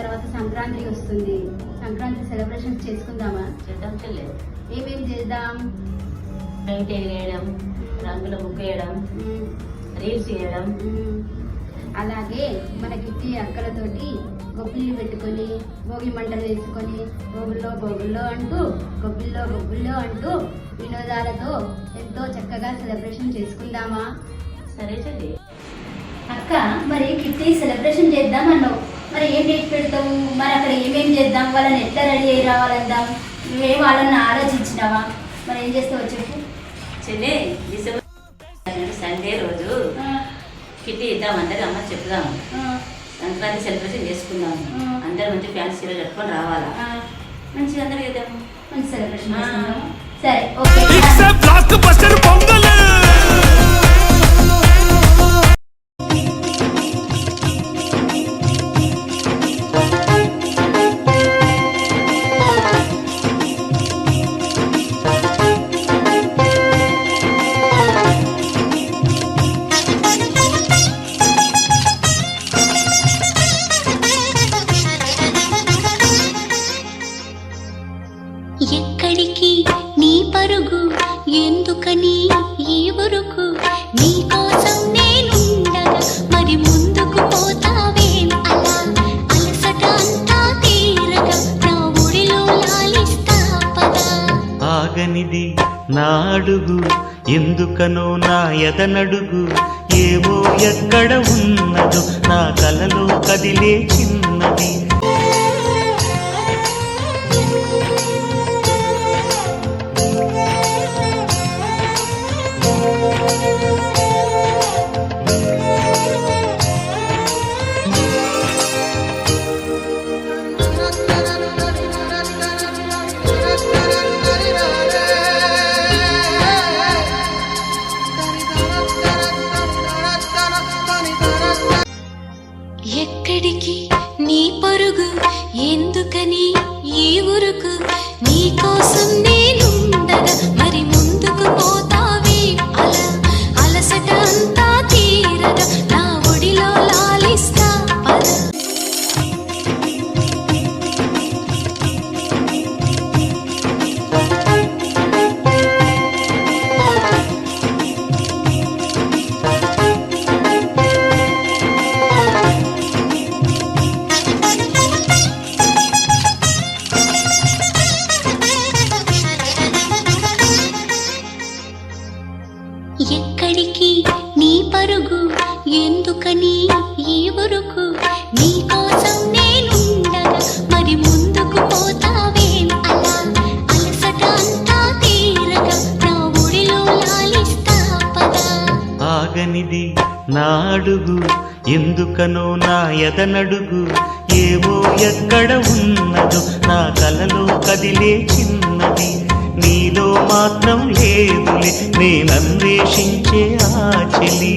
తర్వాత సంక్రాంతి వస్తుంది. సంక్రాంతి సెలబ్రేషన్ చేసుకుందామా? చేద్దాం చెల్లె. ఏమేమి చేద్దాం? నైట్ వేయడం, రంగుల ముగ్గు వేయడం, రీల్స్ వేయడం. అలాగే మన కిట్టి అక్కలతోటి గొబ్బిళ్ళు పెట్టుకొని భోగి మంటలు వేసుకొని గోగుల్లో గోగుల్లో అంటూ గొబ్బిల్లో గొబ్బిల్లో అంటూ వినోదాలతో ఎంతో చక్కగా సెలబ్రేషన్ చేసుకుందామా? సరే చెల్లి. అక్క, మరి కిట్టి సెలబ్రేషన్ చేద్దాం అన్నావు, మరి ఏం చేసి పెడతావు? మరి అక్కడ ఏమేం చేద్దాం? వాళ్ళని ఎట్లా రెడీ అయ్యి రావాలందాం? నువ్వేం వాళ్ళని ఆలోచించినావా? మరి ఏం చేస్తావు చెప్పు చెల్లి. డిసెంబర్ సండే రోజు కిట్టి ఇద్దాం, అందరికి అమ్మ చెప్దాము. సంక్రాంతి సెలబ్రేషన్ చేసుకుందాము. అందరు మంచి ఫ్యాన్స్ చీర కట్టుకొని రావాలా, మంచిగా అందరికి ఇద్దాము. మంచి సెలబ్రేషన్ చేసుకుందాం. సరే, ఓకే. ఎక్కడికి నీ పరుగు, ఎందుకని ఈ ఊరుకు? నీ కోసం నేనుండగా మరి ముందుకు పోతావేం అలా? అలసట అంతా తీరగా నా ఊరిలో లాలిస్తా పదా. ఆగనిది నా అడుగు, ఎందుకనో నా ఎదనడుగు. ఏవో ఎక్కడ ఉన్నదో నా కలలో కదిలే చిన్నది. ఎక్కడికి నీ పరుగు, ఎందుకని ఈ ఊరుకు? నీ కోసం నేనుండగా మరి ముందుకు పోతావే అలా? అలసట అంతా తీరగా నా ఒడిలో లాలిస్తా పద. ఎక్కడికి నీ పరుగు, ఎందుకని ఈ ఊరుకు? నీ కోసం నేనుండగా మరి ముందుకు పోతావేం అలా? అలసట అంతా తీరగా నా ఊరిలో లాలిస్తా పదా. ఆగనిది నా అడుగు, ఎందుకనో నా ఎదనడుగు. ఏవో ఎక్కడ ఉన్నదో నా కలలో కదిలే చిన్నది. నీలో మాత్రం లేదులే నేనన్వేషించే ఆ చెలి.